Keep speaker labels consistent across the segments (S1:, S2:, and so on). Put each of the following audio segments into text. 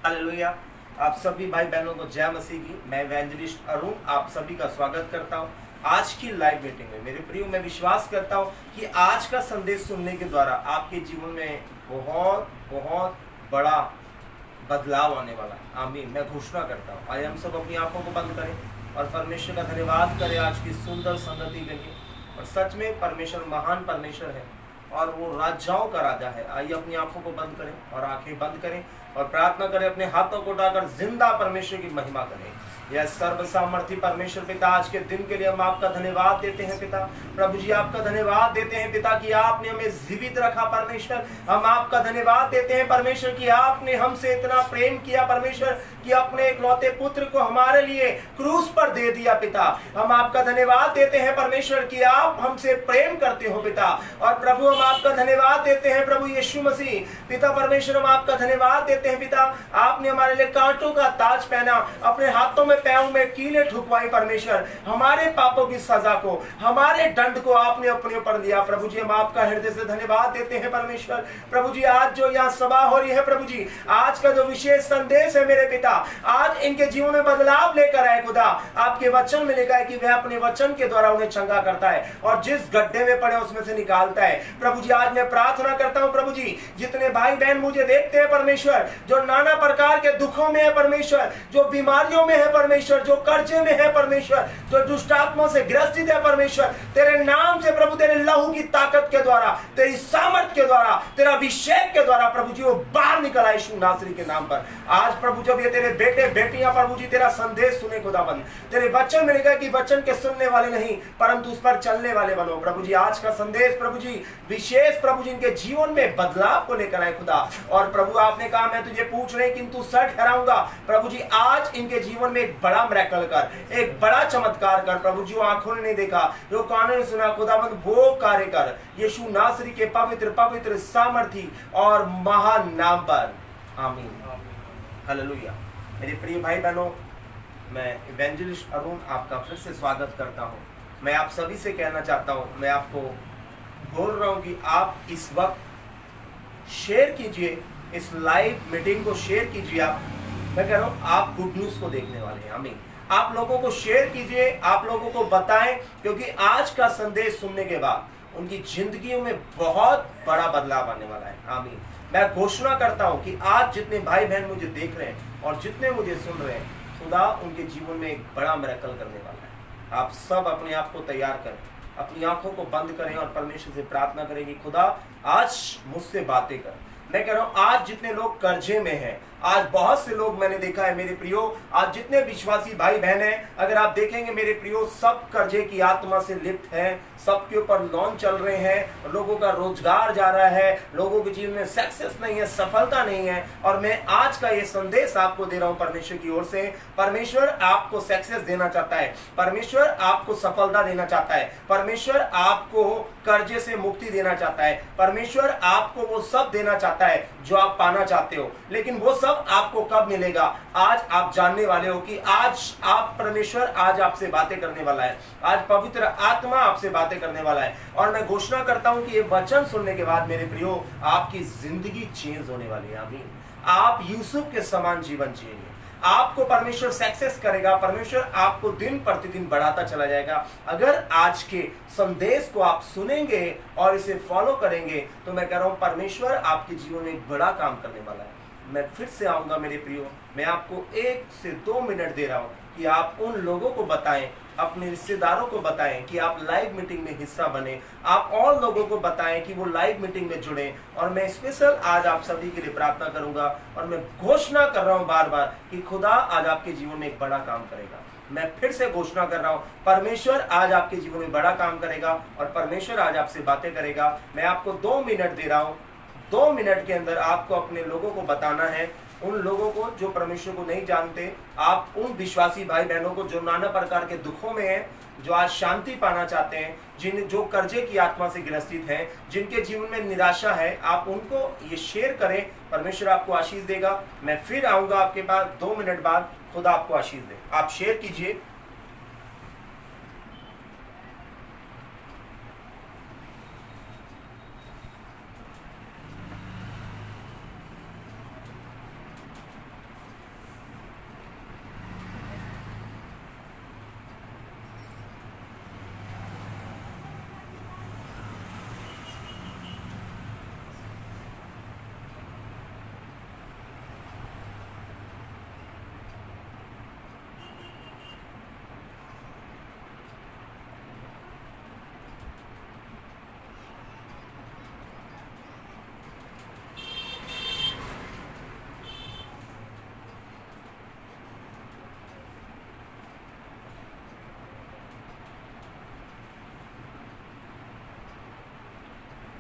S1: Hallelujah. आप सभी भाई बहनों को जय मसीह की। मैं इवेंजलिस्ट अरुण आप सभी का स्वागत करता हूं आज की लाइव मीटिंग में। मेरे प्रियो, मैं विश्वास करता हूं कि आज का संदेश सुनने के द्वारा आपके जीवन में बहुत बहुत बड़ा बदलाव आने वाला है। आमीन। मैं घोषणा करता हूं। आइए हम सब अपनी आंखों को बंद करें और परमेश्वर का धन्यवाद करें आज की सुंदर संगति के लिए। और सच में परमेश्वर महान परमेश्वर है और वो राजाओं का राजा है। आइए अपनी आंखों को बंद करें और आंखें बंद करें और प्रार्थना करें। अपने हाथों को उठाकर जिंदा परमेश्वर की महिमा करें। यह सर्व सामर्थी परमेश्वर पिता, आज के दिन के लिए हम आपका धन्यवाद देते हैं पिता। प्रभु जी आपका धन्यवाद देते हैं पिता कि आपने हमें जीवित रखा परमेश्वर। हम आपका धन्यवाद देते हैं परमेश्वर कि आपने हमसे इतना प्रेम किया परमेश्वर कि अपने इकलौते पुत्र को हमारे लिए क्रूस पर दे दिया पिता। हम आपका धन्यवाद देते हैं परमेश्वर कि आप हमसे प्रेम करते हो पिता। और प्रभु हम आपका धन्यवाद देते हैं प्रभु यीशु मसीह पिता परमेश्वर। हम आपका धन्यवाद देते हैं पिता। आपने हमारे लिए कांटों का ताज पहना, अपने हाथों में पैरों में कीलें ठुकवाई परमेश्वर। हमारे पापों की सजा को, हमारे दंड को आपने अपने ऊपर लिया प्रभु जी। हम आपका हृदय से धन्यवाद देते हैं परमेश्वर। प्रभु जी आज जो यहाँ सभा हो रही है प्रभु जी, आज का जो विशेष संदेश है मेरे पिता, आज इनके जीवन में बदलाव लेकर आए खुदा। आपके वचन में लिखा है कि वह अपने वचन के द्वारा उन्हें चंगा करता है और जिस गड्ढे में पड़े उसमें से निकालता है। प्रभु जी आज मैं प्रार्थना करता हूं प्रभु जी, जितने भाई बहन मुझे देखते हैं परमेश्वर, जो नाना प्रकार के दुखों में है परमेश्वर, जो बीमारियों में है परमेश्वर, जो कर्जे में है परमेश्वर, जो दुष्ट आत्मा से ग्रसित है परमेश्वर, तेरे नाम से प्रभु, तेरे लहू की ताकत के द्वारा, तेरी सामर्थ के द्वारा, तेरा अभिषेक के द्वारा प्रभु जी वो बाहर निकल आए यीशु नासरी के नाम पर। आज प्रभु जब ये तेरे बेटे बेटियां प्रभु जी तेरा संदेश सुने खुदाबंद, तेरे वचन में लिखा कि वचन के सुनने वाले नहीं परंतु उस पर चलने वाले बनो प्रभु जी। आज का संदेश प्रभु जी विशेष प्रभु जी इनके जीवन में बदलाव को लेकर आए खुदा। और प्रभु आपने कहा मैं तुझे पूछ रहे किंतु सर ठहराऊंगा प्रभु जी। आज इनके जीवन में एक बड़ा मिरेकल कर, एक बड़ा चमत्कार कर प्रभु जी। आंखों ने नहीं देखा, जो कानों ने सुना खुदाबंद, वो कार्य कर यीशु नासरी के पवित्र पवित्र सामर्थी और महान नाम पर। आमीन। हालेलुया। मेरे प्रिय भाई बहनों, मैं इवेंजलिस्ट अरुण आपका फिर से स्वागत करता हूं। मैं आप सभी से कहना चाहता हूं, मैं आपको बोल रहा हूं कि आप इस वक्त शेयर कीजिए, इस लाइव मीटिंग को शेयर कीजिए। आप, मैं कह रहा हूं, आप गुड न्यूज को देखने वाले हैं। आमीन। आप लोगों को शेयर कीजिए, आप लोगों को बताएं, क्योंकि आज का संदेश सुनने के बाद उनकी जिंदगियों में बहुत बड़ा बदलाव आने वाला है। आमीन। मैं घोषणा करता हूं कि आज जितने भाई बहन मुझे देख रहे हैं और जितने मुझे सुन रहे हैं, खुदा उनके जीवन में एक बड़ा मिरेकल करने वाला है। आप सब अपने आप को तैयार करें, अपनी आंखों को बंद करें और परमेश्वर से प्रार्थना करें कि खुदा आज मुझसे बातें कर। मैं कह रहा हूं, आज जितने लोग कर्जे में हैं, आज बहुत से लोग मैंने देखा है मेरे प्रियो, आज जितने विश्वासी भाई बहन हैं, अगर आप देखेंगे मेरे प्रियो, सब कर्जे की आत्मा से लिप्त हैं, सबके ऊपर लोन चल रहे हैं, लोगों का रोजगार जा रहा है, लोगों के जीवन में सक्सेस नहीं है, सफलता नहीं है। और मैं आज का ये संदेश आपको दे रहा हूं परमेश्वर की ओर से। परमेश्वर आपको सक्सेस देना चाहता है, परमेश्वर आपको सफलता देना चाहता है, परमेश्वर आपको कर्जे से मुक्ति देना चाहता है, परमेश्वर आपको वो सब देना चाहता है जो आप पाना चाहते हो। लेकिन वो सब आपको कब मिलेगा, आज आप जानने वाले हो कि आज आप, परमेश्वर आज आपसे बातें करने वाला है, आज पवित्र आत्मा आपसे बातें करने वाला है। और मैं घोषणा करता हूं कि ये वचन सुनने के बाद मेरे प्रियो, आपकी जिंदगी चेंज होने वाली है। आमीन। आप यूसुफ के समान जीवन जिएंगे, आपको परमेश्वर सक्सेस करेगा, परमेश्वर आपको दिन प्रतिदिन बढ़ाता चला जाएगा। अगर आज के संदेश को आप सुनेंगे और इसे फॉलो करेंगे तो मैं कह रहा हूं परमेश्वर आपके जीवन में एक बड़ा काम करने वाला है। मैं फिर से आऊंगा मेरे प्रियो, मैं आपको 1 से 2 मिनट दे रहा हूं कि आप उन लोगों को बताएं, अपने रिश्तेदारों को बताएं कि आप लाइव मीटिंग में हिस्सा बने, आप और लोगों को बताएं कि वो लाइव मीटिंग में जुड़े। और मैं स्पेशल आज आप सभी के लिए प्रार्थना करूंगा और मैं घोषणा कर रहा हूं बार बार कि खुदा आज आपके जीवन में एक बड़ा काम करेगा। मैं फिर से घोषणा कर रहा हूं, परमेश्वर आज आपके जीवन में बड़ा काम करेगा और परमेश्वर आज आपसे बातें करेगा। मैं आपको 2 मिनट दे रहा हूं। 2 मिनट के अंदर आपको अपने लोगों को बताना है, उन लोगों को जो परमेश्वर को नहीं जानते, आप उन विश्वासी भाई बहनों को जो नाना प्रकार के दुखों में हैं, जो आज शांति पाना चाहते हैं, जो कर्जे की आत्मा से ग्रसित हैं, जिनके जीवन में निराशा है, आप उनको ये शेयर करें। परमेश्वर आपको आशीष देगा। मैं फिर आऊंगा आपके पास 2 मिनट बाद। खुदा आपको आशीष दे। आप शेयर कीजिए।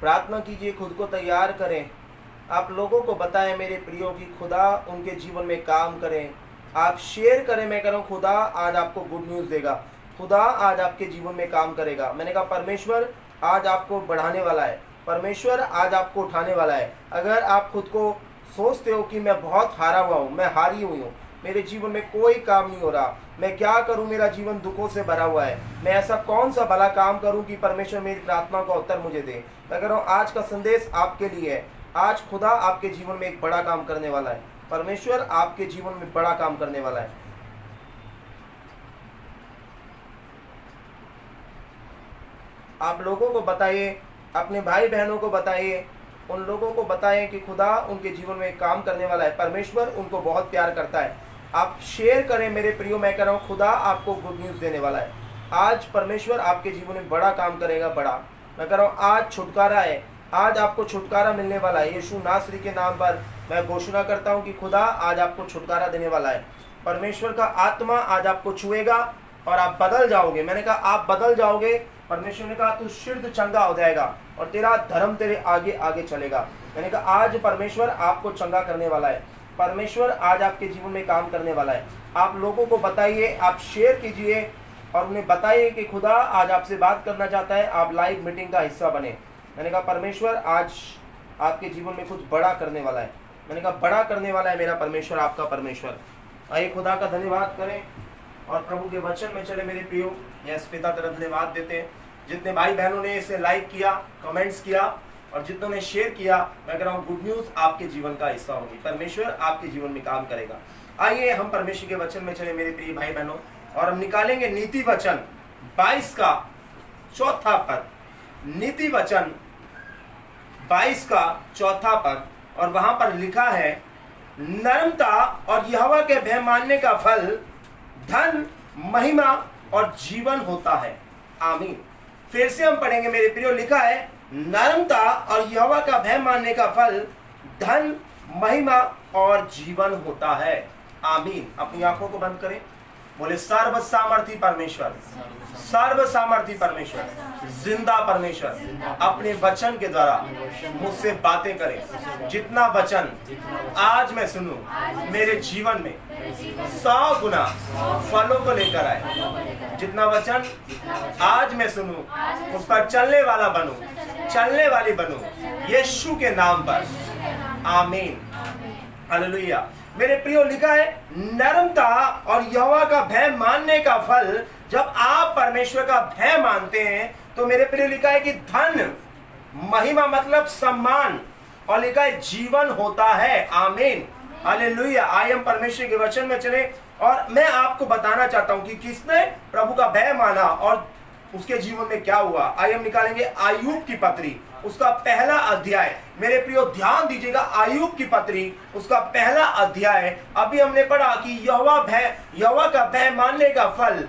S1: प्रार्थना कीजिए, खुद को तैयार करें। आप लोगों को बताएं मेरे प्रियो कि खुदा उनके जीवन में काम करें। आप शेयर करें। मैं कह रहा हूँ खुदा आज आपको गुड न्यूज़ देगा, खुदा आज आपके जीवन में काम करेगा। मैंने कहा परमेश्वर आज आपको बढ़ाने वाला है, परमेश्वर आज आपको उठाने वाला है। अगर आप खुद को सोचते हो कि मैं बहुत हारा हुआ हूँ, मैं हारी हुई हूँ, मेरे जीवन में कोई काम नहीं हो रहा, मैं क्या करूं, मेरा जीवन दुखों से भरा हुआ है, मैं ऐसा कौन सा भला काम करूं कि परमेश्वर मेरी प्रार्थना का उत्तर मुझे दे। मैं कह रहा हूं आज का संदेश आपके लिए है। आज खुदा आपके जीवन में एक बड़ा काम करने वाला है, परमेश्वर आपके जीवन में बड़ा काम करने वाला है। आप लोगों को बताइए, अपने भाई बहनों को बताइए, उन लोगों को बताएं कि खुदा उनके जीवन में काम करने वाला है, परमेश्वर उनको बहुत प्यार करता है। आप शेयर करें मेरे प्रियो। मैं कह रहा हूँ खुदा आपको गुड न्यूज़ देने वाला है। आज परमेश्वर आपके जीवन में बड़ा काम करेगा, बड़ा। मैं कह रहा हूँ आज छुटकारा है, आज आपको छुटकारा मिलने वाला है। यीशु नासरी के नाम पर मैं घोषणा करता हूँ कि खुदा आज आपको छुटकारा देने वाला है। परमेश्वर का आत्मा आज आपको छुएगा और आप बदल जाओगे। मैंने कहा आप बदल जाओगे। परमेश्वर ने कहा तू शुद्ध चंगा हो जाएगा और तेरा धर्म तेरे आगे आगे चलेगा। मैंने कहा आज परमेश्वर आपको चंगा करने वाला है, परमेश्वर आज आपके जीवन में काम करने वाला है। आप लोगों को बताइए, आप शेयर कीजिए और उन्हें बताइए कि खुदा आज आपसे बात करना चाहता है, आप लाइव मीटिंग का हिस्सा बने। मैंने कहा परमेश्वर आज आपके जीवन में कुछ बड़ा करने वाला है। मैंने कहा बड़ा करने वाला है मेरा परमेश्वर, आपका परमेश्वर। आइए खुदा का धन्यवाद करें और प्रभु के वचन में चले मेरे प्रियो। यस पिता तरफ धन्यवाद देते हैं जितने भाई बहनों ने इसे लाइक किया, कमेंट्स किया और जितनों ने शेयर किया। मैं कह रहा हूँ गुड न्यूज़ आपके जीवन का हिस्सा होगी, परमेश्वर आपके जीवन में काम करेगा। आइए हम परमेश्वर के वचन में चले मेरे प्रिय भाई बहनों और हम निकालेंगे नीति वचन 22 का चौथा पद। नीति वचन 22 का चौथा पद और वहां पर लिखा है नर्मता और यहोवा के भय मानने का फल धन, महिमा और जीवन होता है। आमीन। फिर से हम पढ़ेंगे मेरे प्रियो। लिखा है नर्मता और यहोवा का भय मानने का फल धन, महिमा और जीवन होता है। आमीन। अपनी आंखों को बंद करें, बोले सर्व सामर्थी परमेश्वर, सर्व सामर्थी परमेश्वर, जिंदा परमेश्वर अपने वचन के द्वारा मुझसे बातें करे। जितना वचन आज मैं सुनूं मेरे जीवन में 100 गुना फलों को लेकर आए। जितना वचन आज मैं सुनूं उस पर चलने वाला बनूं, चलने वाली बनूं यीशु के नाम पर। आमीन। हालेलुया। मेरे प्रियो लिखा है नर्मता और यहोवा का भय मानने का फल। जब आप परमेश्वर का भय मानते हैं तो मेरे प्रियो लिखा है कि धन, महिमा मतलब सम्मान, और लिखा है जीवन होता है। आमीन। हालेलुया। आइए हम परमेश्वर के वचन में चले और मैं आपको बताना चाहता हूं कि किसने प्रभु का भय माना और उसके जीवन में क्या हुआ। आइए हम निकालेंगे आयुब की पत्री, उसका पहला अध्याय। मेरे प्रियो ध्यान दीजिएगा, आयुब की पत्री उसका पहला अध्याय। अभी हमने पढ़ा कि यहोवा का भय मानने का फल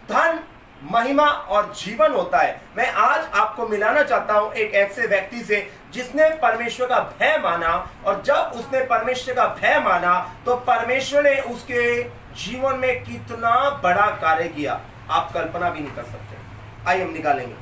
S1: धन, महिमा और जीवन होता है। मैं आज आपको मिलाना चाहता हूं एक ऐसे व्यक्ति से जिसने परमेश्वर का भय माना, और जब उसने परमेश्वर का भय माना तो परमेश्वर ने उसके जीवन में कितना बड़ा कार्य किया, आप कल्पना भी नहीं कर सकते। आइए हम निकालेंगे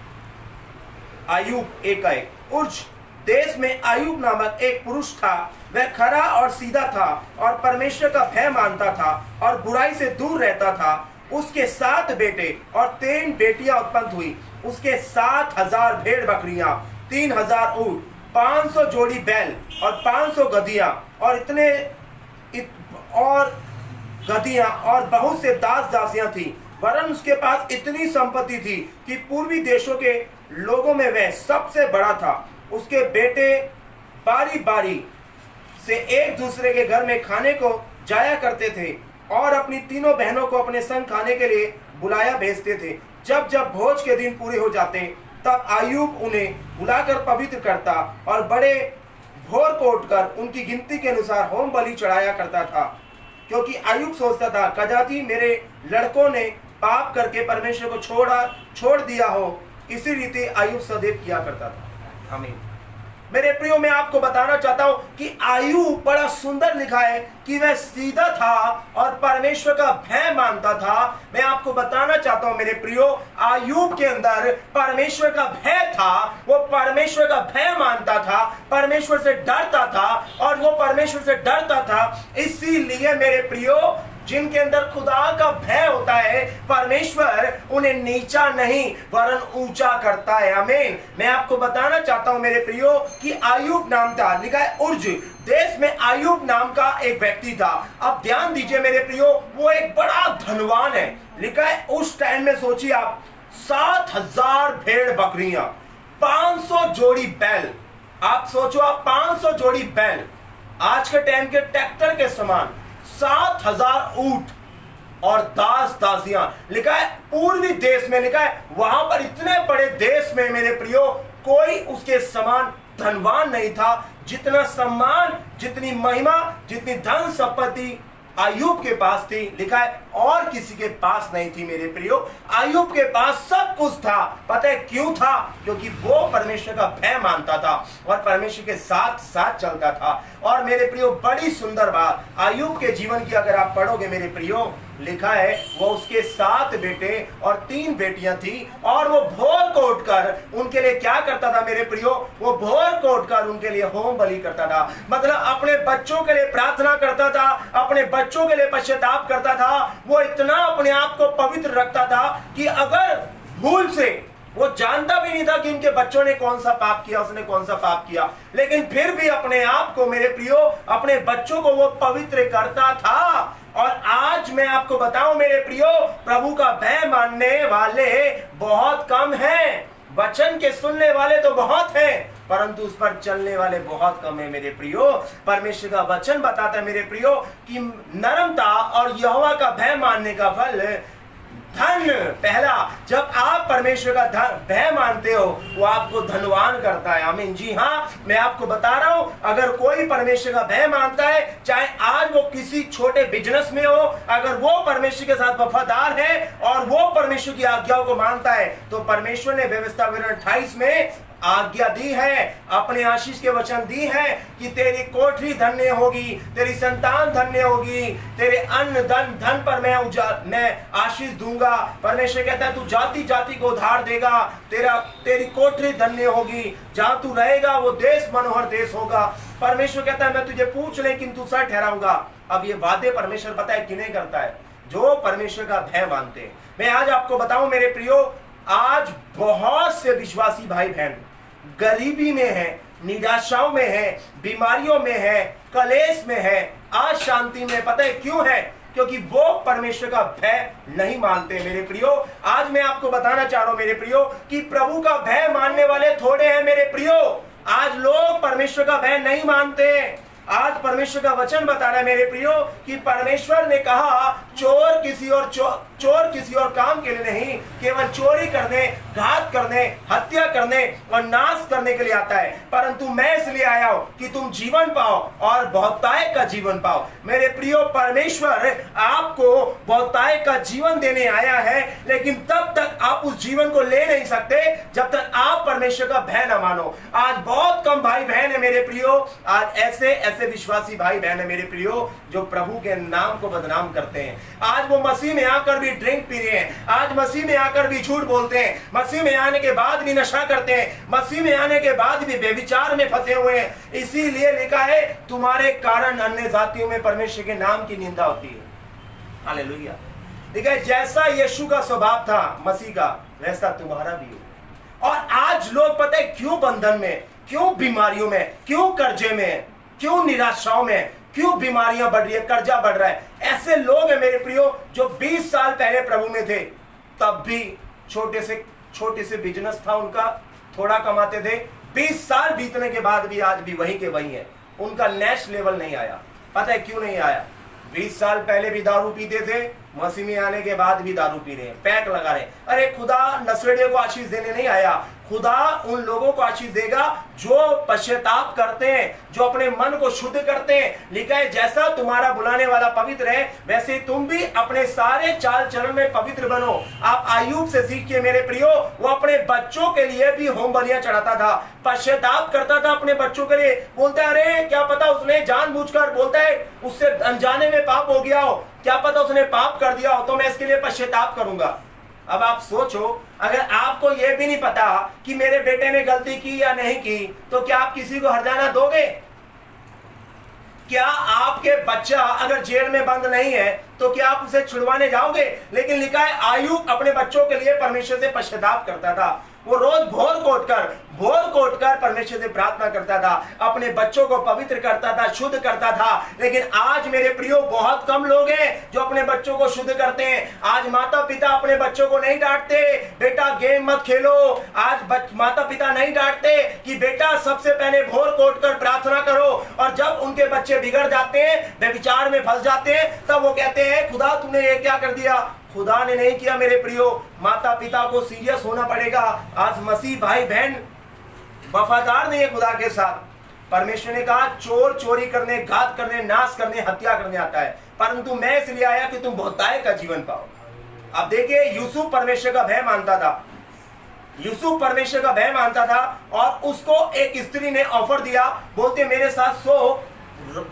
S1: आयुब 1:1। उर्ज देश में आयुब नामक एक पुरुष था, वह खरा और सीधा था और परमेश्वर का भय मानता था और बुराई से दूर रहता था। उसके 7 बेटे और 3 बेटियां उत्पन्न हुई। उसके 7,000 भेड़ बकरियां, 3,000 ऊंट, 500 जोड़ी बैल और 500 गधियां और गधियां और बहुत से दास दासियां थी। वरन उसके पास इतनी संपत्ति थी कि पूर्वी देशों के लोगों में वह सबसे बड़ा था। उसके बेटे बारी बारी से एक दूसरे के घर में खाने को जाया करते थे और अपनी तीनों बहनों को अपने संग खाने के लिए बुलाया भेजते थे। जब जब भोज के दिन पूरे हो जाते तब आयुब उन्हें बुलाकर पवित्र करता और बड़े भोर को उठकर उनकी गिनती के अनुसार होम बलि चढ़ाया करता था, क्योंकि आयुब सोचता था कदापि मेरे लड़कों ने पाप करके परमेश्वर को छोड़ दिया हो। इसी रीति आयुब सदैव किया करता था। आमीन। मेरे प्रियो मैं आपको बताना चाहता हूं कि आयुब बड़ा सुंदर लिखा है कि वह सीधा था और परमेश्वर का भय मानता था। मैं आपको बताना चाहता हूं मेरे प्रियो, आयुब के अंदर परमेश्वर का भय था। वो परमेश्वर का भय मानता था, परमेश्वर से डरता था, और वो परमेश्वर से डरता था। इसीलिए मेरे प्रियो, जिनके अंदर खुदा का भय होता है, परमेश्वर उन्हें नीचा नहीं वरन ऊंचा करता है। आमीन। मैं आपको बताना चाहता हूं मेरे प्रियो कि आयुब नाम था, लिखा है उर्ज देश में आयुब नाम का एक व्यक्ति था। अब ध्यान दीजिए मेरे प्रियो, वो एक बड़ा धनवान है। लिखा है उस टाइम में सोचिए आप, 7,000 भेड़ बकरियां, 500 जोड़ी बैल। आप सोचो, आप 500 जोड़ी बैल, आज के टाइम के ट्रैक्टर के समान, 7,000 ऊंट और दास दासियां। लिखा है पूर्वी देश में, लिखा है वहां पर इतने बड़े देश में मेरे प्रियो कोई उसके समान धनवान नहीं था। जितना सम्मान, जितनी महिमा, जितनी धन संपत्ति आयुब के पास थी, लिखा है और किसी के पास नहीं थी मेरे प्रियो। आयुब के पास सब कुछ था। पता है क्यों था? क्योंकि वो परमेश्वर का भय मानता था और परमेश्वर के साथ साथ चलता था। और मेरे प्रियो बड़ी सुंदर बात आयुब के जीवन की अगर आप पढ़ोगे मेरे प्रियो, लिखा है वो उसके 7 बेटे और 3 बेटियां थी, और वो भोर को उठकर उनके लिए क्या करता था मेरे प्रियो? वो भोर को उठकर उनके लिए होम बलि करता था। मतलब अपने बच्चों के लिए प्रार्थना करता था, अपने बच्चों के लिए पश्चाताप करता था। वो इतना अपने आप को पवित्र रखता था कि अगर भूल से, वो जानता भी नहीं था कि इनके बच्चों ने कौन सा पाप किया, उसने कौन सा पाप किया, लेकिन फिर भी अपने आप को मेरे प्रियो, अपने बच्चों को वो पवित्र करता था। और आज मैं आपको बताऊं मेरे प्रियो, प्रभु का भय मानने वाले बहुत कम हैं। वचन के सुनने वाले तो बहुत हैं, परंतु उस पर चलने वाले बहुत कम है मेरे प्रियो। परमेश्वर का वचन बताता है मेरे प्रियो कि नरमता और यहोवा का भय मानने का फल धन। पहला, जब आप परमेश्वर का भय मानते हो, वो आपको धनवान करता है। आमीन। जी हाँ, मैं आपको बता रहा हूं, अगर कोई परमेश्वर का भय मानता है, चाहे आज वो किसी छोटे बिजनेस में हो, अगर वो परमेश्वर के साथ वफादार है और वो परमेश्वर की आज्ञाओं को मानता है, तो परमेश्वर ने व्यवस्था विवरण 28 में आज्ञा दी है, अपने आशीष के वचन दी है कि तेरी कोठरी धन्य होगी, तेरी संतान धन्य होगी, तेरे अन्न धन पर मैं आशीष दूंगा। परमेश्वर कहता है तू जाति जाति को उधार देगा, तेरी कोठरी धन्य होगी, जहां तू रहेगा वो देश मनोहर देश होगा। परमेश्वर कहता है मैं तुझे पूछ लेकिन तू सर ठहराऊंगा। अब ये वादे परमेश्वर पता है किन्हें करता है? जो परमेश्वर का भय मानते हैं। मैं आज आपको बताऊं मेरे प्रियो, आज बहुत से विश्वासी भाई बहन गरीबी में है, निराशाओं में है, बीमारियों में है, कलेश में है, अशांति में। पता है क्यों है? क्योंकि वो परमेश्वर का भय नहीं मानते मेरे प्रियो। आज मैं आपको बताना चाह रहा हूं मेरे प्रियो कि प्रभु का भय मानने वाले थोड़े हैं मेरे प्रियो। आज लोग परमेश्वर का भय नहीं मानते। आज परमेश्वर का वचन बता रहा है मेरे प्रियो कि परमेश्वर ने कहा चोर किसी और काम के लिए नहीं, केवल चोरी करने, घात करने, हत्या करने और नाश करने के लिए आता है, परंतु मैं इसलिए आया हूं कि तुम जीवन पाओ और बहुतायत का जीवन पाओ। मेरे प्रियो, परमेश्वर आपको बहुतायत का जीवन देने आया है, लेकिन तब तक आप उस जीवन को ले नहीं सकते जब तक आप परमेश्वर का भय न मानो। आज बहुत कम भाई बहन है मेरे प्रियो, आज ऐसे विश्वासी भाई बहन है मेरे प्रियो जो प्रभु के नाम को बदनाम करते हैं। आज वो मसीह में आकर भी ड्रिंक पी रहे हैं, आज मसीह में आकर भी झूठ बोलते हैं, मसीह में आने के बाद भी नशा करते हैं, मसीह में आने के बाद भी व्यभिचार में फंसे हुए हैं। इसीलिए लिखा है तुम्हारे कारण अन्य जातियों में परमेश्वर के नाम की निंदा होती है। हालेलुया। लिखा है जैसा यीशु का स्वभाव था मसीह का, वैसा तुम्हारा भी हो। और आज लोग पता है क्यों बंधन में, क्यों बीमारियों में, क्यों कर्जे में, क्यों निराशाओं में, क्यों बीमारियां बढ़ रही है, कर्जा बढ़ रहा है। ऐसे लोग हैं मेरे प्रियो जो 20 साल पहले प्रभु में थे, तब भी छोटे से बिजनेस था उनका, थोड़ा कमाते थे। 20 साल बीतने के बाद भी आज भी वही के वही है, उनका नेक्स्ट लेवल नहीं आया। पता है क्यों नहीं आया? 20 साल पहले भी दारू पीते थे, मसीह में आने के बाद भी दारू पी रहे हैं, पैक लगा रहे हैं। अरे खुदा नशेड़ियों को आशीष देने नहीं आया, खुदा उन लोगों को आशीष देगा जो पश्चाताप करते हैं, जो अपने मन को शुद्ध करते हैं। लिखा है जैसा तुम्हारा बुलाने वाला पवित्र है वैसे तुम भी अपने सारे चाल चलन में पवित्र बनो। आप आयूब से सीखिए मेरे प्रियो, वो अपने बच्चों के लिए भी होम बलियां चढ़ाता था, पश्चाताप करता था अपने बच्चों के लिए। बोलता है अरे क्या पता उसने जानबूझकर, बोलता है उससे अनजाने में पाप हो गया हो, क्या पता उसने पाप कर दिया हो, तो मैं इसके लिए पश्चाताप करूंगा। अब आप सोचो, अगर आपको यह भी नहीं पता कि मेरे बेटे ने गलती की या नहीं की, तो क्या आप किसी को हर्जाना दोगे? क्या आपके बच्चा अगर जेल में बंद नहीं है तो क्या आप उसे छुड़वाने जाओगे? लेकिन लिखा है आयूब अपने बच्चों के लिए परमेश्वर से पश्चाताप करता था। वो रोज भोर कोट कर परमेश्वर से प्रार्थना करता था, अपने बच्चों को पवित्र करता था, शुद्ध करता था। लेकिन आज मेरे प्रियो बहुत कम लोग हैं जो अपने बच्चों को शुद्ध करते हैं। आज माता पिता अपने बच्चों को नहीं डांटते बेटा गेम मत खेलो। आज माता पिता नहीं डांटते कि बेटा सबसे पहले भोर कोट कर प्रार्थना करो। और जब उनके बच्चे बिगड़ जाते हैं, व्यभिचार में फंस जाते हैं, तब वो कहते हैं खुदा तूने ये क्या कर दिया? खुदा ने नहीं किया मेरे प्रियो। माता पिता को सीरियस होना पड़ेगा। आज मसीह भाई बहन वफादार नहीं है खुदा के साथ। परमेश्वर ने कहा चोर चोरी करने, घात करने, नाश करने, हत्या करने आता है, परंतु मैं इसलिए आया कि तुम बहुतायत का जीवन पाओ। अब देखिए यूसुफ परमेश्वर का भय मानता था, यूसुफ परमेश्वर का भय मानता था और उसको एक स्त्री ने ऑफर दिया, बोलते मेरे साथ सो।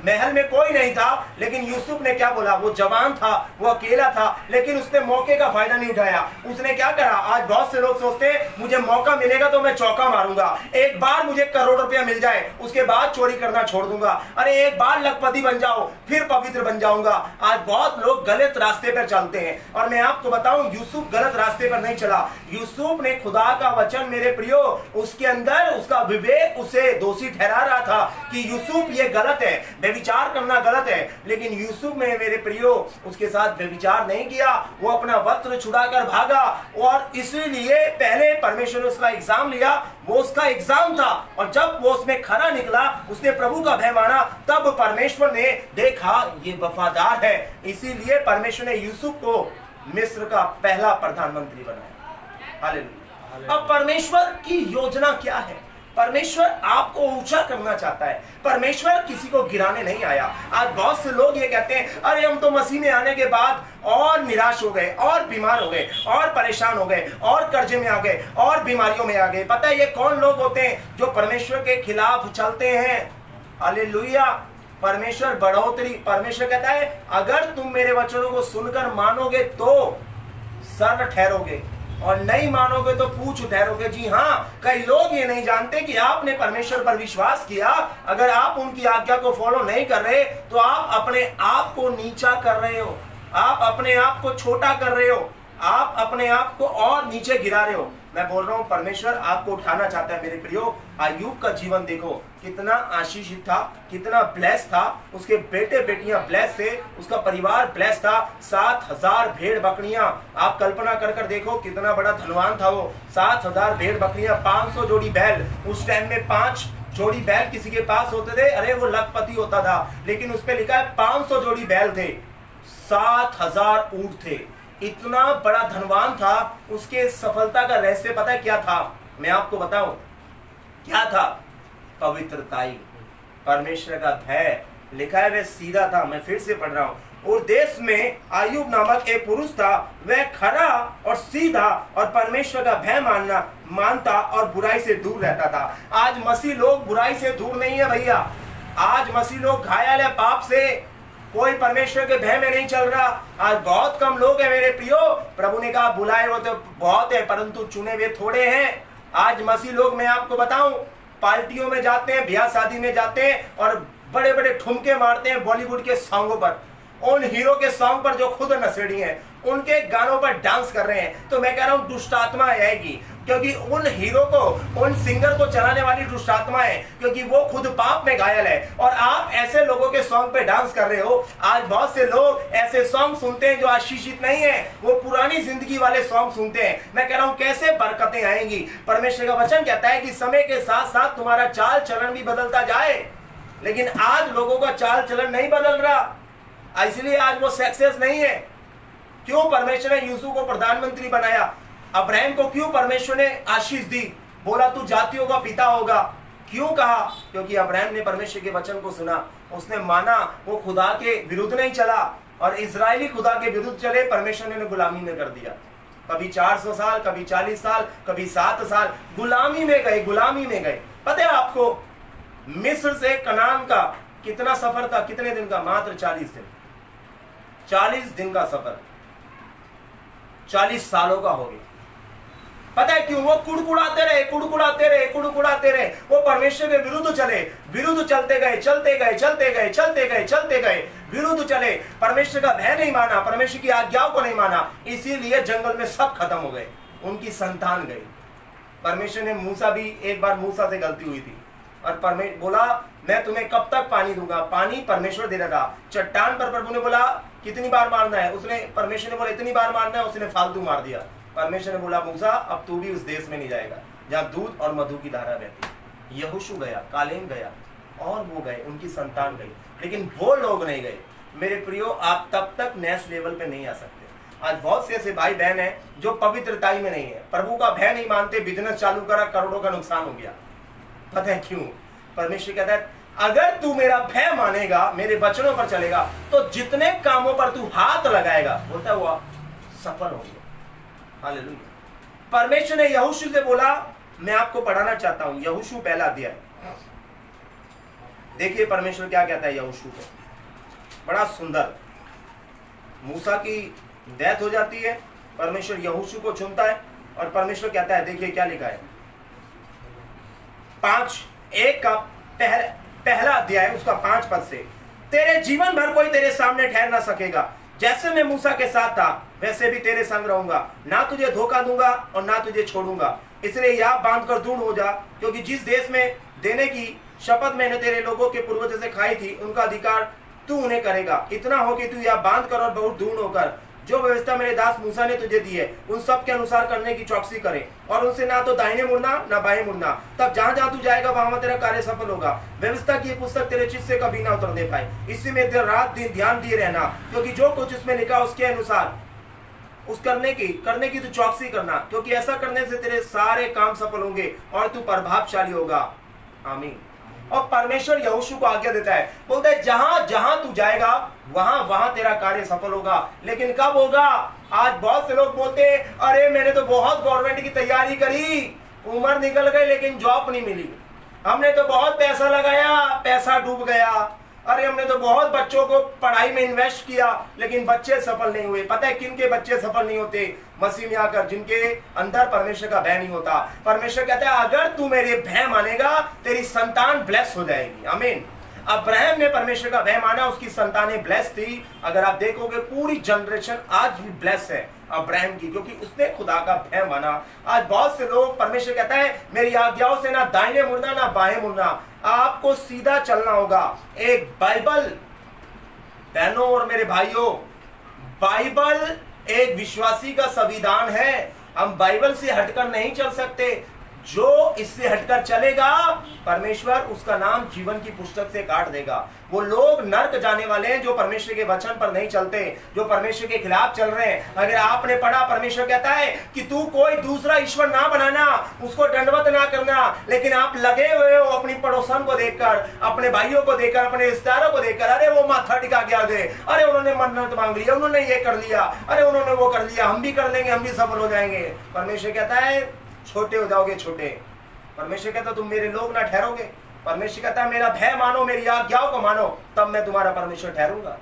S1: महल में कोई नहीं था, लेकिन यूसुफ ने क्या बोला? वो जवान था, वो अकेला था, लेकिन उसने मौके का फायदा नहीं उठाया। उसने क्या करा? आज बहुत से लोग सोचते हैं मुझे मौका मिलेगा तो मैं चौका मारूंगा, एक बार मुझे करोड़ रुपया मिल जाए उसके बाद चोरी करना छोड़ दूंगा, अरे एक बार लखपति बन जाओ फिर पवित्र बन जाऊंगा। आज बहुत लोग गलत रास्ते पर चलते हैं और मैं आपको बताऊं यूसुफ गलत रास्ते पर नहीं चला। यूसुफ ने खुदा का वचन मेरे प्रियो, उसके अंदर उसका विवेक उसे दोषी ठहरा रहा था कि यूसुफ ये गलत है, व्यभिचार करना गलत है। लेकिन यूसुफ ने मेरे प्रियो उसके साथ व्यभिचार नहीं किया, वो अपना वस्त्र छुड़ाकर भागा। और इसीलिए पहले परमेश्वर ने उसका एग्जाम लिया, वो उसका एग्जाम था, और जब वो उसमें खरा निकला, उसने प्रभु का भय माना, तब परमेश्वर ने देखा ये वफादार है। इसीलिए परमेश्वर ने यूसुफ को मिस्र का पहला प्रधानमंत्री बनाया। हालेलुया। अब परमेश्वर की योजना क्या है? परमेश्वर आपको ऊंचा करना चाहता है। परमेश्वर किसी को गिराने नहीं आया। आज बहुत से लोग ये कहते हैं अरे हम तो मसीह में आने के बाद और निराश हो गए, और बीमार हो गए, और परेशान हो गए, और कर्जे में आ गए, और बीमारियों में आ गए। पता है ये कौन लोग होते हैं जो परमेश्वर के खिलाफ चलते हैं? हालेलुया। परमेश्वर बढ़ोतरी, परमेश्वर कहता है अगर तुम मेरे वचनों को सुनकर मानोगे तो सर ठहरोगे, और नहीं मानोगे तो पूछ ठहरोगे। जी हाँ, कई लोग ये नहीं जानते कि आपने परमेश्वर पर विश्वास किया, अगर आप उनकी आज्ञा को फॉलो नहीं कर रहे तो आप अपने आप को नीचा कर रहे हो, आप अपने आप को छोटा कर रहे हो, आप अपने आप को और नीचे गिरा रहे हो। मैं बोल रहा हूं परमेश्वर आपको उठाना चाहता है मेरे प्रियो। अय्यूब का जीवन देखो कितना आशीषित था, कितना ब्लेस था, उसके बेटे बेटियां ब्लेस थे, उसका परिवार ब्लेस था। 7,000 भेड़ बकरियां, आप कल्पना कर कर देखो कितना बड़ा धनवान था वो। 7,000 भेड़ बकरियां, 500 जोड़ी बैल। उस टाइम में 5 जोड़ी बैल किसी के पास होते थे, अरे वो लखपति होता था। लेकिन उस पर लिखा है 500 जोड़ी बैल थे, 7,000 ऊंट थे। इतना बड़ा धनवान था। उसके सफलता का रहस्य पता है क्या था? मैं आपको बताऊं क्या था? पवित्रताई, परमेश्वर का भय। लिखा है वह सीधा था। मैं फिर से पढ़ रहा हूं। और देश में अय्यूब नामक एक पुरुष था, वह खरा और सीधा और परमेश्वर का भय मानता और बुराई से दूर रहता था। आज मसीह लोग बुराई से दूर नहीं है भैया। आज मसीह लोग घायल है पाप से, कोई परमेश्वर के भय में नहीं चल रहा। आज बहुत कम लोग हैं मेरे प्रियो। प्रभु ने कहा बुलाए वो तो बहुत है, परंतु चुने हुए थोड़े हैं। आज मसीह लोग, मैं आपको बताऊं, पार्टियों में जाते हैं, ब्याह शादी में जाते हैं और बड़े बड़े ठुमके मारते हैं बॉलीवुड के सॉन्गों पर, उन हीरो के सॉन्ग पर जो खुद नशेड़ी हैं, उनके गानों पर डांस कर रहे हैं। तो मैं कह रहा हूं दुष्ट आत्मा आएगी, क्योंकि उन हीरो को, उन सिंगर को चलाने वाली दुष्ट आत्मा है, क्योंकि वो खुद पाप में घायल है। और आप ऐसे लोगों के सॉन्ग पे डांस कर रहे हो। आज बहुत से लोग ऐसे सॉन्ग सुनते हैं जो आशीषित नहीं है, वो पुरानी जिंदगी वाले सॉन्ग सुनते हैं। मैं कह रहा हूं कैसे बरकतें आएंगी? परमेश्वर का वचन कहता है कि समय के साथ साथ तुम्हारा चाल चलन भी बदलता जाए। लेकिन आज लोगों का चाल चलन नहीं बदल रहा, इसलिए आज वो सक्सेस नहीं है। क्यों परमेश्वर ने यूसुफ को प्रधानमंत्री बनाया? अब्राहम को क्यों परमेश्वर ने आशीष दी? बोला तू जातियों का पिता होगा। क्यों कहा? क्योंकि अब्राहम ने परमेश्वर के वचन को सुना, उसने माना, वो खुदा के विरुद्ध नहीं चला। और इजरायली खुदा के विरुद्ध चले, परमेश्वर ने गुलामी में कर दिया। कभी 400 साल, कभी 40 साल, कभी 7 साल गुलामी में गए, गुलामी में गए। पता है आपको मिस्र से कनान का कितना सफर था? कितने दिन का? मात्र 40 दिन। 40 दिन का सफर 40 सालों का हो गया। पता है क्यों? वो कुड़कुड़ाते रहे, कुड़कुड़ाते रहे, कुड़कुड़ाते रहे। वो परमेश्वर के विरुद्ध चले, विरुद्ध चलते गए, चलते गए, चलते गए, चलते गए, चलते गए, विरुद्ध चले। परमेश्वर का भय नहीं माना, परमेश्वर की आज्ञाओं को नहीं माना, इसीलिए जंगल में सब खत्म हो गए, उनकी संतान गई। परमेश्वर ने मूसा भी, एक बार मूसा से गलती हुई थी और परमेश्वर बोला मैं तुम्हें कब तक पानी दूंगा? पानी परमेश्वर दे रहा था। चट्टान पर प्रभु ने बोला कितनी बार मारना है? उसने, परमेश्वर ने बोला इतनी बार मारना है, उसने फालतू मार दिया। परमेश्वर ने बोला मूसा अब तू भी उस देश में नहीं जाएगा जहां दूध और मधु की धारा बहती। यहोशू गया, कालेब गया और वो गए, उनकी संतान गई, लेकिन वो लोग नहीं गए। मेरे प्रियो, आप तब तक नेक्स्ट लेवल पे नहीं आ सकते। आज बहुत से ऐसे भाई बहन हैं जो पवित्रताई में नहीं है, प्रभु का भय नहीं मानते, बिजनेस चालू करा, करोड़ों का नुकसान हो गया। पता है क्यों? परमेश्वर कहता है अगर तू मेरा भय मानेगा, मेरे वचनों पर चलेगा, तो जितने कामों पर तू हाथ लगाएगा, बोलता हुआ सफल होंगे। हालेलुया। परमेश्वर ने यहोशू से बोला, मैं आपको पढ़ाना चाहता हूं, यहोशू पहला अध्याय। देखिए परमेश्वर क्या कहता है यहोशू को, बड़ा सुंदर। मूसा की डेथ हो जाती है, परमेश्वर यहोशू को चुनता है और परमेश्वर कहता है, देखिए क्या लिखा है, 5:1 का पहला अध्याय, उसका 5 पद से, तेरे जीवन भर कोई तेरे सामने ठहर ना सकेगा, जैसे मैं मूसा के साथ था वैसे भी तेरे संग रहूंगा, ना तुझे धोखा दूंगा और ना तुझे छोड़ूंगा। इसलिए याद बांध कर दूर हो जा, क्योंकि जिस देश में देने की शपथ मैंने तेरे लोगों के पूर्वजों से खाई थी, उनका अधिकार तू उन्हें करेगा। इतना हो कि तू याद बांध कर और बहुत दूर होकर जो व्यवस्था मेरे दास मूसा ने तुझे दी है, उन सब के अनुसार करने की चौकसी करे, और उनसे ना तो दाहिने मुड़ना ना बाएं मुड़ना। तब जहां जहां तू जाएगा वहां तेरा कार्य सफल होगा। व्यवस्था की पुस्तक तेरे चित्त से कभी ना उतर दे पाए, इसी में रात दिन ध्यान दिए रहना, क्योंकि जो कुछ उसमें लिखा उसके अनुसार उस करने की तू चौकसी करना, क्योंकि ऐसा करने से तेरे सारे काम सफल होंगे और तू प्रभावशाली होगा। आमीन। और परमेश्वर यहोशू को आज्ञा देता है, बोलता है जहां जहां तू जाएगा वहां वहां तेरा कार्य सफल होगा। लेकिन कब होगा? आज बहुत से लोग बोलते हैं, अरे मैंने तो बहुत गवर्नमेंट की तैयारी करी, उम्र निकल गई लेकिन जॉब नहीं मिली, हमने तो बहुत पैसा लगाया, पैसा डूब गया, अरे हमने तो बहुत बच्चों को पढ़ाई में इन्वेस्ट किया लेकिन बच्चे सफल नहीं हुए। पता है किन के बच्चे सफल नहीं होते? मसीह में आकर जिनके अंदर परमेश्वर का भय नहीं होता। परमेश्वर कहता है अगर तू मेरे भय मानेगा तेरी संतान ब्लेस हो जाएगी। आमीन। अब्राहम ने परमेश्वर का भय माना, उसकी संतानें ब्लेस थी। अगर आप देखोगे पूरी जनरेशन आज भी ब्लेस है अब्राहम की, क्योंकि उसने खुदा का भय माना। आज बहुत से लोग, परमेश्वर कहता है मेरी आज्ञाओं से ना दाहिने मुड़ना ना बाएं मुड़ना, आपको सीधा चलना होगा। एक बाइबल, बहनों और मेरे भाइयों, बाइबल एक विश्वासी का संविधान है। हम बाइबल से हटकर नहीं चल सकते। जो इससे हटकर चलेगा परमेश्वर उसका नाम जीवन की पुस्तक से काट देगा। वो लोग नरक जाने वाले हैं जो परमेश्वर के वचन पर नहीं चलते, जो परमेश्वर के खिलाफ चल रहे हैं। अगर आपने पढ़ा, परमेश्वर कहता है कि तू कोई दूसरा ईश्वर ना बनाना, उसको दंडवत ना करना, लेकिन आप लगे हुए हो अपनी पड़ोसन को देखकर, अपने भाइयों को देखकर, अपने रिश्तेदारों को देखकर, अरे वो माथा टिका के आ गए, अरे उन्होंने मन्नत मांग लिया, उन्होंने ये कर लिया, अरे उन्होंने वो कर लिया, हम भी कर लेंगे, हम भी सफल हो जाएंगे। परमेश्वर कहता है छोटे हो जाओगे छोटे। परमेश्वर कहता तुम मेरे लोग ना ठहरोगे। परमेश्वर कहता है मेरा भय मानो, मेरी आज्ञाओं को मानो, तब मैं तुम्हारा परमेश्वर ठहरूंगा।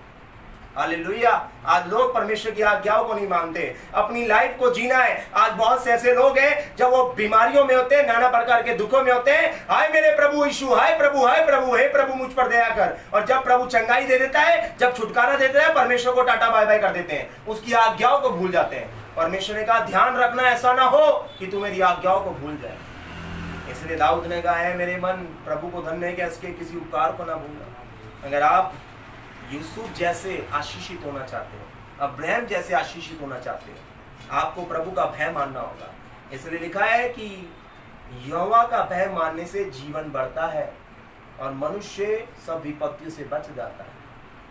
S1: हालेलुया। आज लोग परमेश्वर की आज्ञाओं को नहीं मानते, अपनी लाइफ को जीना है। आज बहुत से ऐसे लोग हैं जब वो बीमारियों में होते हैं, नाना प्रकार के दुखों में होते हैं, हाय मेरे प्रभु यीशु, हाय प्रभु, हाय प्रभु, हे प्रभु मुझ पर दया कर। और जब प्रभु चंगाई दे देता है, जब छुटकारा दे देता है, परमेश्वर को टाटा बाय बाय कर देते हैं, उसकी आज्ञाओं को भूल जाते हैं। परमेश्वर ने कहा ध्यान रखना ऐसा ना हो कि तू मेरी आज्ञाओं को भूल जाए। इसलिए दाऊद ने कहा है मेरे मन प्रभु को धन्य है कि इसके किसी उपकार को ना भूलना। अगर आप यूसुफ जैसे आशीषित होना चाहते हो, अब्राहम जैसे आशीषित होना चाहते हो, आपको प्रभु का भय मानना होगा। इसलिए लिखा है कि यहोवा का भय मानने से जीवन बढ़ता है और मनुष्य सब विपत्तियों से बच जाता है।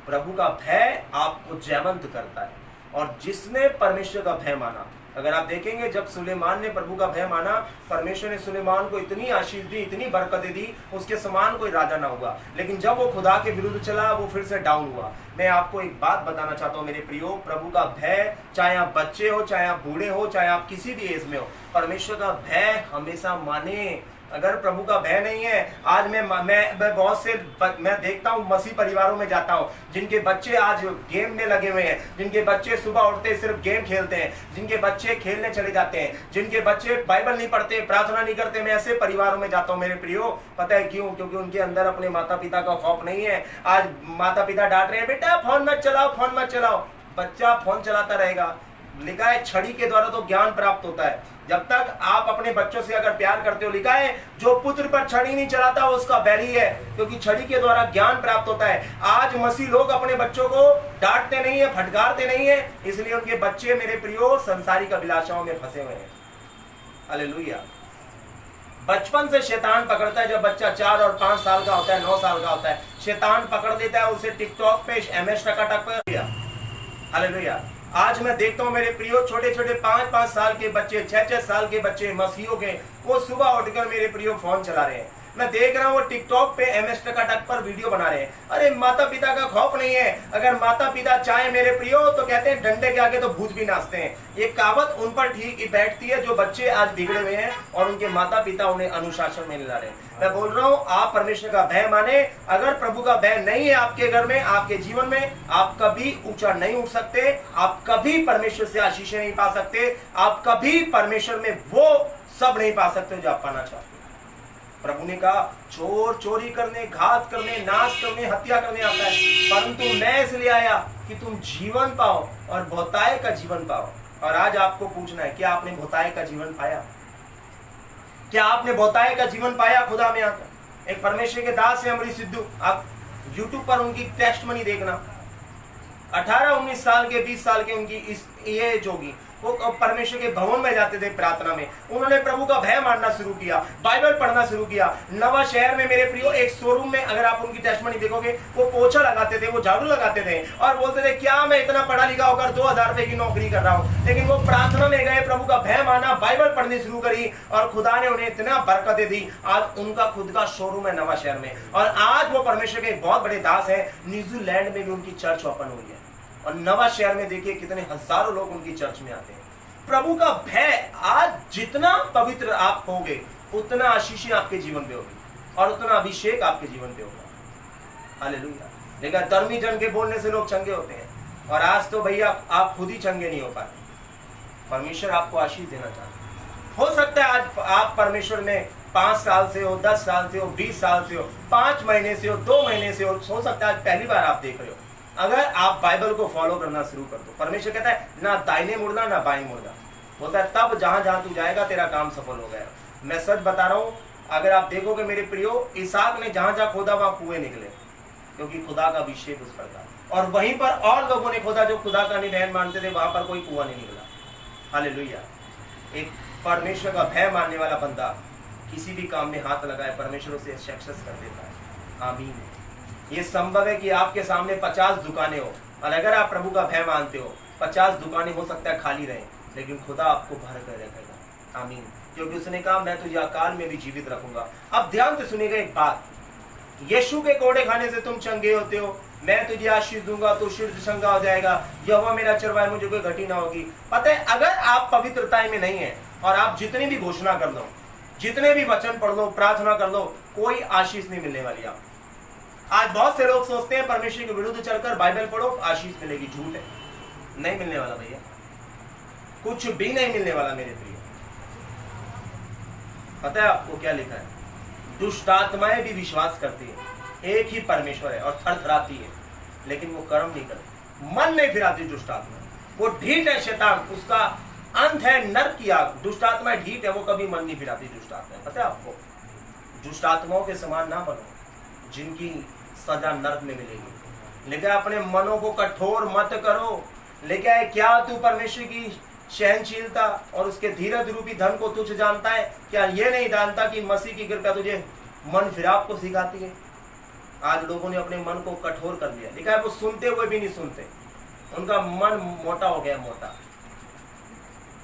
S1: प्रभु का भय आपको जयवंत करता है, और जिसने परमेश्वर का भय माना अगर आप देखेंगे जब सुलेमान ने प्रभु का भय माना, परमेश्वर ने सुलेमान को इतनी आशीष दी, इतनी बरकतें दी, उसके समान कोई राजा ना हुआ। लेकिन जब वो खुदा के विरुद्ध चला, वो फिर से डाउन हुआ। मैं आपको एक बात बताना चाहता हूँ मेरे प्रियो, प्रभु का भय, चाहे आप बच्चे हो, चाहे आप बूढ़े हो, चाहे आप किसी भी एज में हो, परमेश्वर का भय हमेशा माने। अगर प्रभु का भय नहीं है, आज मैं बहुत से मैं देखता हूँ मसीह परिवारों में जाता हूँ, जिनके बच्चे आज गेम में लगे हुए हैं, जिनके बच्चे सुबह उठते सिर्फ गेम खेलते हैं, जिनके बच्चे खेलने चले जाते हैं, जिनके बच्चे बाइबल नहीं पढ़ते, प्रार्थना नहीं करते। मैं ऐसे परिवारों में जाता हूँ मेरे प्रियो। पता है क्यों? क्योंकि उनके अंदर अपने माता पिता का खौफ नहीं है। आज माता पिता डांट रहे हैं, बेटा फोन मत चलाओ, फोन मत चलाओ। बच्चा फोन चलाता रहेगा। लिखा है छड़ी के द्वारा तो ज्ञान प्राप्त होता है। जब तक आप अपने बच्चों से अगर प्यार करते हो, लिखा है जो पुत्र पर छड़ी नहीं चलाता उसका बैरी है, क्योंकि छड़ी के द्वारा ज्ञान प्राप्त होता है। आज मसीह लोग अपने बच्चों को डांटते नहीं है, फटकारते नहीं है, इसलिए उनके बच्चे मेरे प्रियो संसारिक अभिलाषाओं में फंसे हुए हैं। हालेलुया। बचपन से शैतान पकड़ता है। जब बच्चा 4 और 5 साल का होता है, 9 साल का होता है, शैतान पकड़ लेता है उसे टिकटॉक पे, MS टकाटक पे। हालेलुया। आज मैं देखता हूँ मेरे प्रियो, छोटे छोटे 5-5 साल के बच्चे, 6-6 साल के बच्चे मसीहों के, वो सुबह उठकर मेरे प्रियो फोन चला रहे हैं। मैं देख रहा हूँ वो टिकटॉक पे MS टकाटक पर वीडियो बना रहे हैं। अरे माता पिता का खौफ नहीं है। अगर माता पिता चाहे मेरे प्रियो तो कहते हैं डंडे के आगे तो भूत भी नाचते हैं। ये कहावत उन पर ठीक बैठती है जो बच्चे आज बिगड़े हुए हैं और उनके माता पिता उन्हें अनुशासन में ला रहे हैं। मैं बोल रहा हूँ आप परमेश्वर का भय माने। अगर प्रभु का भय नहीं है आपके घर में, आपके जीवन में, आप कभी ऊंचा नहीं उठ सकते, आप कभी परमेश्वर से आशीषें नहीं पा सकते, आप कभी परमेश्वर में वो सब नहीं पा सकते जो आप पाना चाहते हैं। प्रभु ने कहा चोर चोरी करने, घात करने, नाश करने, हत्या करने आता है, परंतु मैं इसलिए आया कि तुम जीवन पाओ और बहुतायत का जीवन पाओ। और आज आपको पूछना है, क्या आपने बहुतायत का जीवन पाया? क्या आपने बहुतायत का जीवन पाया खुदा में आकर? एक परमेश्वर के दास है अमरीश सिद्धू, आप YouTube पर उनकी टेस्टमनी देखना। 18-19 साल के, 20 साल के उनकी इस ये जोगी, वो परमेश्वर के भवन में जाते थे प्रार्थना में। उन्होंने प्रभु का भय मानना शुरू किया, बाइबल पढ़ना शुरू किया। नवा शहर में मेरे प्रियो एक शोरूम में अगर आप उनकी टेस्टमनी देखोगे, वो पोछा लगाते थे, वो झाड़ू लगाते थे और बोलते थे क्या मैं इतना पढ़ा लिखा होकर 2000 रुपए की नौकरी कर रहा हूँ। लेकिन वो प्रार्थना में गए, प्रभु का भय माना, बाइबल पढ़नी शुरू करी और खुदा ने उन्हें इतना बरकतें दी। आज उनका खुद का शोरूम है नवा शहर में और आज वो परमेश्वर के एक बहुत बड़े दास है। न्यूजीलैंड में भी उनकी चर्च ओपन हुई है और नवा शहर में देखिए कितने हजारों लोग उनकी चर्च में आते हैं। प्रभु का भय, आज जितना पवित्र आप होगे उतना आशीष आपके जीवन पे होगी और उतना अभिषेक आपके जीवन पे होगा। हालेलुया। लेकिन धर्मी जन के बोलने से लोग चंगे होते हैं और आज तो भैया आप खुद ही चंगे नहीं हो पाते। परमेश्वर आपको आशीष देना चाहता है। हो सकता है आज आप परमेश्वर ने 5 साल से हो, 10 साल से हो, 20 साल से हो, 5 महीने से हो, 2 महीने से हो सकता है आज पहली बार आप देख रहे हो। अगर आप बाइबल को फॉलो करना शुरू कर दो, परमेश्वर कहता है ना दाहिने मुड़ना ना बाएं मुड़ना, बोलता है तब जहां जहां तू जाएगा तेरा काम सफल हो गया। मैं सच बता रहा हूं, अगर आप देखोगे मेरे प्रियो, इसहाक ने जहां जहां खोदा वहां कुएं निकले, क्योंकि खुदा का अभिषेक उस पर था। और वहीं पर और लोगों ने खोदा जो खुदा का नहीं मानते थे, वहां पर कोई कुआं नहीं निकला। हालेलुया। एक परमेश्वर का भय मानने वाला बंदा किसी भी काम में हाथ लगाए, परमेश्वर उसे सक्सेस कर देता है। आमीन। ये संभव है कि आपके सामने 50 दुकानें हो और अगर आप प्रभु का भय मानते हो, 50 दुकानें हो सकता है खाली रहे, लेकिन खुदा आपको भर कर रखेगा। आमीन। क्योंकि उसने कहा मैं तुझे अकाल में भी जीवित रखूंगा। अब ध्यान से सुनिएगा एक बात, यीशु के कोड़े खाने से तुम चंगे होते हो, मैं तुझे आशीष दूंगा तो शुद्ध चंगा हो जाएगा, यहोवा मेरा चरवाहा, मुझे कोई घटी ना होगी। पता है अगर आप पवित्रता में नहीं है और आप जितनी भी घोषणा कर लो, जितने भी वचन पढ़ लो, प्रार्थना कर लो, कोई आशीष नहीं मिलने वाली। आप आज बहुत से लोग सोचते हैं परमेश्वर के विरुद्ध चलकर बाइबल पढ़ो आशीष मिलेगी, झूठ है, नहीं मिलने वाला भैया, कुछ भी नहीं मिलने वाला मेरे प्रिय। पता है आपको क्या लिखा है? दुष्ट आत्माएं भी विश्वास करती है, एक ही परमेश्वर है और थरथराती है, लेकिन वो कर्म नहीं करती, मन नहीं फिराती दुष्ट आत्मा। वो ढीठ है शैतान, उसका अंत है नरक की आग। दुष्ट आत्मा ढीठ है, वो कभी मन नहीं फिराती दुष्ट आत्मा। पता है आपको? दुष्ट आत्माओं के समान ना बनो जिनकी सजा नरक में मिलेगी। लेकिन अपने मनों को कठोर मत करो। लेकिन क्या तू परमेश्वर की सहनशीलता और उसके धीरज रूपी धन को तुझ जानता है? क्या ये नहीं जानता कि मसीह की कृपा तुझे मन फिराव को सिखाती है? आज लोगों ने अपने मन को कठोर कर दिया, लेकिन वो सुनते हुए भी नहीं सुनते, उनका मन मोटा हो गया, मोटा।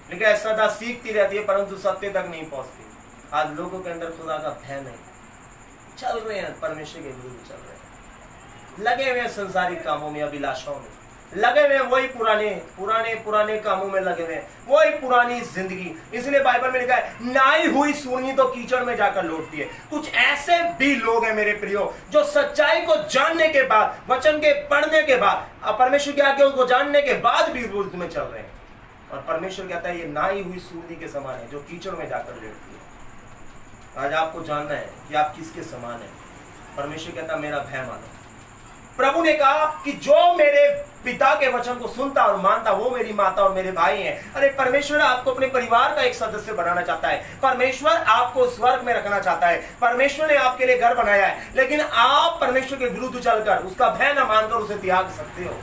S1: लेकिन सदा सीखती रहती है परंतु सत्य तक नहीं पहुंचती। आज लोगों के अंदर खुदा का भय नहीं, चल रहे हैं परमेश्वर के विरुद्ध चल रहे हैं, लगे हुए हैं संसारिक कामों में, अभिलाषाओं में लगे हुए, वही पुराने कामों में लगे हुए, वही पुरानी जिंदगी। इसलिए बाइबल में लिखा है नाई हुई सूरनी तो कीचड़ में जाकर लौटती है। कुछ ऐसे भी लोग हैं मेरे प्रियो जो सच्चाई को जानने के बाद, वचन के पढ़ने के बाद, परमेश्वर की आज्ञा को जानने के बाद भी विरुद्ध में चल रहे हैं। और परमेश्वर कहता है ये नाई हुई सूरनी के समान है जो कीचड़ में जाकर लौटती है। आज आपको जानना है कि आप किसके समान है। परमेश्वर कहता है मेरा भय मानो। प्रभु ने कहा कि जो मेरे पिता के वचन को सुनता और मानता वो मेरी माता और मेरे भाई हैं। अरे परमेश्वर आपको अपने परिवार का एक सदस्य बनाना चाहता है। परमेश्वर आपको स्वर्ग में रखना चाहता है। परमेश्वर ने आपके लिए घर बनाया है, लेकिन आप परमेश्वर के विरुद्ध चलकर उसका भय न मानकर उसे त्याग सकते हो।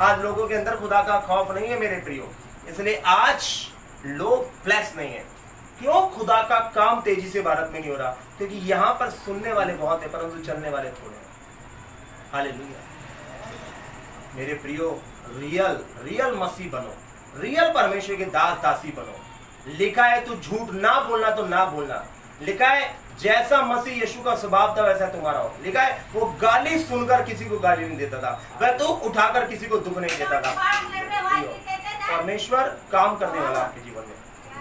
S1: आज लोगों के अंदर खुदा का खौफ नहीं है मेरे प्रियो, इसलिए आज लोग ब्लेस नहीं है। क्यों? खुदा का काम तेजी से भारत में नहीं हो रहा, क्योंकि यहाँ पर सुनने वाले बहुत है परंतु चलने वाले थोड़े हैं। हालेलुया। मेरे प्रियो, रियल मसीह बनो, रियल परमेश्वर के दास दासी बनो। लिखा है तू झूठ ना बोलना तो ना बोलना। लिखा है जैसा मसीह यीशु का स्वभाव था वैसा तुम्हारा हो। लिखा है वो गाली सुनकर किसी को गाली नहीं देता था, वह दुख उठाकर किसी को दुख नहीं देता था। परमेश्वर काम करने वाला आपके जीवन में,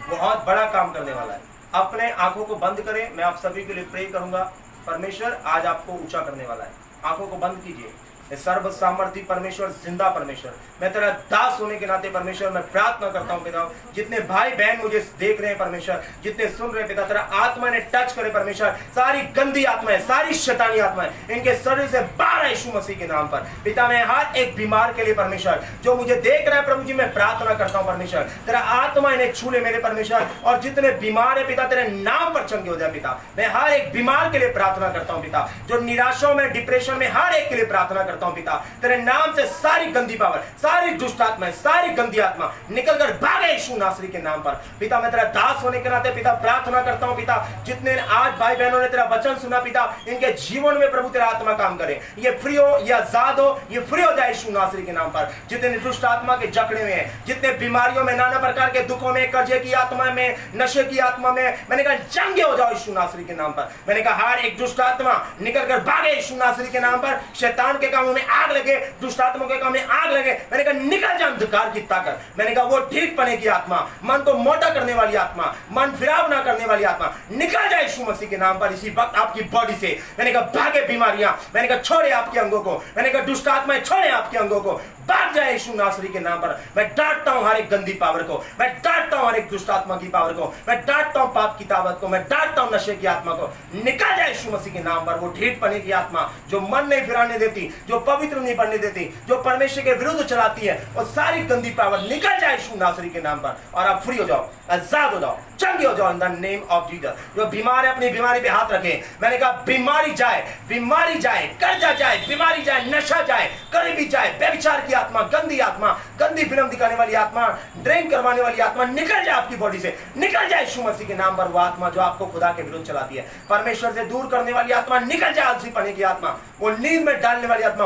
S1: बहुत बड़ा काम करने वाला है। अपने आंखों को बंद करें, मैं आप सभी के लिए प्रे करूंगा। परमेश्वर आज आपको ऊंचा करने वाला है। आंखों को बंद कीजिए। सर्व सामर्थी परमेश्वर, जिंदा परमेश्वर, मैं तेरा दास होने के नाते परमेश्वर मैं प्रार्थना करता हूँ पिता, जितने भाई बहन मुझे देख रहे हैं परमेश्वर, जितने सुन रहे हैं पिता, तेरा आत्मा ने टच करे परमेश्वर। सारी गंदी आत्माएं, सारी शैतानी आत्माएं इनके शरीर से बाहर यीशु मसीह के नाम पर। पिता मैं हर एक बीमार के लिए परमेश्वर जो मुझे देख रहा है प्रभु जी, मैं प्रार्थना करता हूँ परमेश्वर तेरा आत्मा इन्हें छू ले मेरे परमेश्वर। और जितने बीमार है पिता तेरे नाम पर चंगे हो जाए पिता। मैं हर एक बीमार के लिए प्रार्थना करता हूँ पिता, जो निराशाओं में, डिप्रेशन में, हर एक के लिए प्रार्थना करता हूं पिता। तेरे नाम से सारी गंदी पावर, सारी दुष्ट आत्माएं, सारी गंदी आत्मा निकल कर भागे यीशु नासरी के नाम पर। पिता मैं तेरा दास होने के नाते पिता प्रार्थना करता हूं पिता, जितने आज भाई बहनों ने तेरा वचन सुना पिता, इनके जीवन में प्रभु तेरा आत्मा काम करे। ये फ्री हो, ये आजाद हो, ये फ्री हो जाए यीशु नासरी के नाम पर। जितने दुष्ट आत्मा के जकड़े हुए हैं, जितने बीमारियों में, नाना प्रकार के दुखों में, कर्जे की आत्मा में, नशे की आत्मा में, मैंने कहा चंगे हो जाओ यीशु नासरी के नाम पर। मैंने कहा हर एक दुष्ट आत्मा निकल कर भागे यीशु नासरी के नाम पर। शैतान के कामों में आग लगे, दुष्ट आत्माओं के कामों में आग लगे। मैंने कहा निकल जा अंधकार की ताकत। मैंने कहा वो ठीक पने की आत्मा, मन को मोटा करने वाली आत्मा, मन फिराव ना करने वाली आत्मा, निकल जाए यीशु मसीह के नाम पर इसी वक्त आपकी बॉडी से। मैंने कहा भागे बीमारियां, मैंने कहा छोड़े आपके अंगों को, मैंने कहा दुष्ट आत्माएं छोड़े आपके अंगों को, भाग जाए यीशु नासरी के नाम पर। मैं डांटता हूं हर एक गंदी पावर को, मैं डांटता हूं हर एक दुष्ट आत्मा की पावर को, मैं डांटता हूं पाप की ताकत को, मैं डांटता हूं नशे की आत्मा को। निकल जाए यीशु मसीह के नाम पर। वो ढीठ पने की आत्मा जो मन नहीं फिराने देती, जो पवित्र नहीं बनने देती, जो परमेश्वर के विरुद्ध चलाती है, और सारी गंदी पावर निकल जाए यीशु नासरी के नाम पर। और आप फ्री हो जाओ, आजाद हो जाओ, चंगे हो जाओ in the name of Jesus. जो बीमार है अपनी बीमारी पे हाथ रखे। मैंने कहा बीमारी जाए, बीमारी जाए, कर्जा जाए, बीमारी जाए, नशा जाए, गरीबी जाए, व्यभिचार की आत्मा, गंदी आत्मा, गंदी फिल्म दिखाने वाली आत्मा, ड्रिंक करवाने वाली आत्मा निकल जाए आपकी बॉडी से, निकल जाए यीशु मसीह के नाम पर। वो आत्मा जो आपको खुदा के विरुद्ध चलाती है, परमेश्वर से दूर करने वाली आत्मा निकल जाए। आलसी पने की आत्मा, वो नींद में डालने वाली आत्मा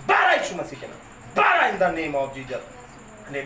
S1: बारह यीशु मसीह के नाम, बारह in the name of Jesus. मैंने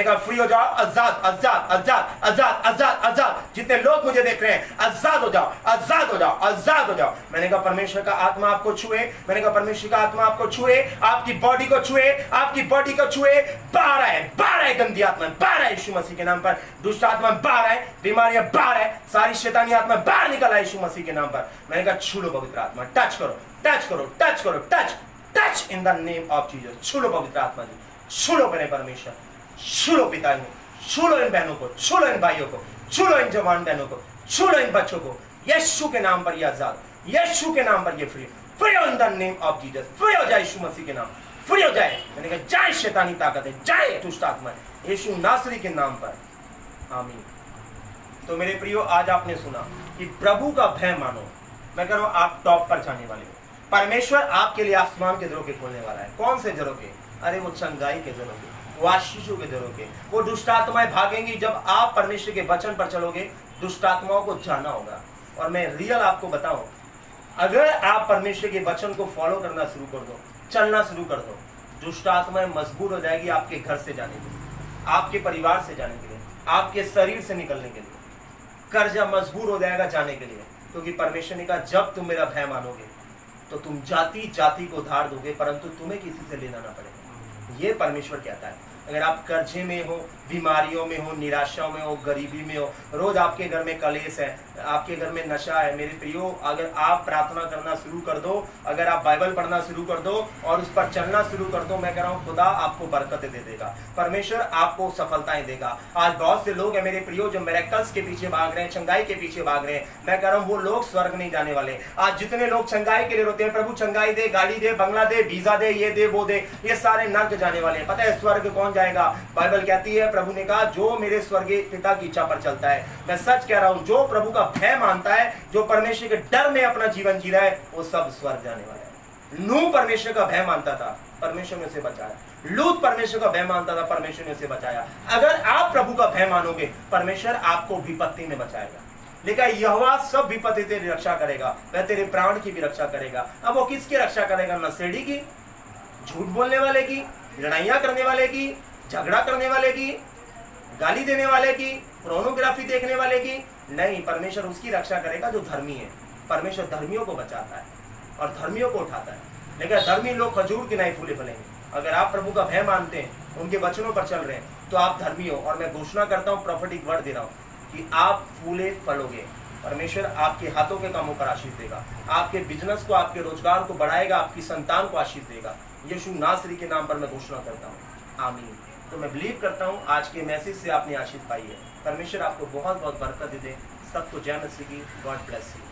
S1: कहा फ्री हो जाओ, आजाद आजाद आजाद आजाद आजाद आजाद। जितने लोग मुझे देख रहे हैं आजाद हो जाओ, आजाद हो जाओ, आजाद हो जाओ। मैंने कहा परमेश्वर का आत्मा आपको छुए, मैंने कहा परमेश्वर का आत्मा आपको छुए, आपकी बॉडी को छुए, आपकी बॉडी को छुए। बाहर है, बाहर है गंदी आत्मा, बाहर है यीशु मसीह के नाम पर। दुष्ट आत्मा बाहर है, बीमारियां बाहर है, सारी शैतानी आत्मा बाहर निकल आए यीशु मसीह के नाम पर। मैंने कहा छू लो पवित्र आत्मा, टच करो, टच करो, टच करो, touch touch in the name of Jesus. छू लो पवित्र आत्मा जी, छू लो मेरे परमेश्वर, छू लो पिता जी, छू लो इन बहनों को, छू लो इन भाइयों को, छू लो इन जवान बहनों को, छू लो इन बच्चों को। यीशु के नाम पर ये आजाद, यीशु के नाम पर ये free, free in the name of Jesus. Free हो जाए यीशु मसीह के नाम, फ्री हो जाए। मैंने कहा जाए शैतानी ताकत है, जाए दुष्ट आत्मा यीशु नासरी के नाम पर। आमीन। तो मेरे प्रियो आज आपने सुना कि प्रभु का भय मानो। मैं कह रहा हूं आप टॉप पर जाने वाले हो। परमेश्वर आपके लिए आसमान के दरों के खोलने वाला है। कौन से दरों के? अरे वो चंगाई के दरों के, वो आशीषों के दरों के। वो दुष्ट आत्माएं भागेंगी जब आप परमेश्वर के वचन पर चलोगे। दुष्ट आत्माओं को जाना होगा। और मैं रियल आपको बताऊं, अगर आप परमेश्वर के वचन को फॉलो करना शुरू कर दो, चलना शुरू कर दो, दुष्ट आत्माएं मजबूर हो जाएगी आपके घर से जाने के लिए, आपके परिवार से जाने के लिए, आपके शरीर से निकलने के लिए। कर्जा मजबूर हो जाएगा जाने के लिए, क्योंकि परमेश्वर ने कहा जब तुम मेरा भय मानोगे तो तुम जाति जाति को उधार दोगे, परंतु तुम्हें किसी से लेना ना पड़ेगा। ये परमेश्वर कहता है। अगर आप कर्जे में हो, बीमारियों में हो, निराशाओं में हो, गरीबी में हो, रोज आपके घर में कलेश है, आपके घर में नशा है, मेरे प्रियो, अगर आप प्रार्थना करना शुरू कर दो, अगर आप बाइबल पढ़ना शुरू कर दो और उस पर चलना शुरू कर दो, मैं कह रहा हूँ खुदा आपको बरकत दे देगा, परमेश्वर आपको सफलताएं देगा। आज बहुत से लोग हैं मेरे प्रियो जो मिरेकल्स के पीछे भाग रहे हैं, चंगाई के पीछे भाग रहे हैं। मैं कह रहा हूँ वो लोग स्वर्ग नहीं जाने वाले। आज जितने लोग चंगाई के लिए रोते हैं, प्रभु चंगाई दे, गाड़ी दे, बंगला दे, वीजा दे, ये दे, वो दे, ये सारे नर्क जाने वाले हैं। पता है स्वर्ग कौन जाएगा? बाइबल कहती है, प्रभु ने कहा जो मेरे स्वर्गीय पिता की इच्छा पर चलता है। मैं सच कह रहा हूं, जो प्रभु का भय मानता है, जो परमेश्वर के डर में अपना जीवन जी रहा है, वो सब स्वर्ग जाने वाला है। नूह परमेश्वर का भय मानता था, परमेश्वर ने उसे बचाया। लूत परमेश्वर का भय मानता था, परमेश्वर ने उसे बचाया। अगर आप प्रभु का भय मानोगे, परमेश्वर आपको विपत्ति में बचाएगा। लेकिन यहोवा सब विपत्ति तेरी रक्षा करेगा, वह तेरे प्राण की भी रक्षा करेगा। अब वो किसकी रक्षा करेगा? नशेड़ी की, झूठ बोलने वाले की, लड़ाइयां करने वाले की, झगड़ा करने वाले की, गाली देने वाले की, पोर्नोग्राफी देखने वाले की नहीं। परमेश्वर उसकी रक्षा करेगा जो धर्मी है। परमेश्वर धर्मियों को बचाता है और धर्मियों को उठाता है। लेकिन धर्मी लोग खजूर के नहीं फूले फलेंगे। अगर आप प्रभु का भय मानते हैं, उनके वचनों पर चल रहे हैं, तो आप धर्मी हो। और मैं घोषणा करता हूँ, प्रॉफिटिक वर्ड दे रहा हूँ कि आप फूले फलोगे। परमेश्वर आपके हाथों के कामों पर आशीष देगा, आपके बिजनेस को, आपके रोजगार को बढ़ाएगा, आपकी संतान को आशीष देगा। यीशु नासरी के नाम पर मैं घोषणा करता हूँ, आमीन। तो मैं बिलीव करता हूँ आज के मैसेज से आपने आशीष पाई है। परमेश्वर आपको बहुत बहुत बरकत दे दे। सबको जय मसीह की। God bless you.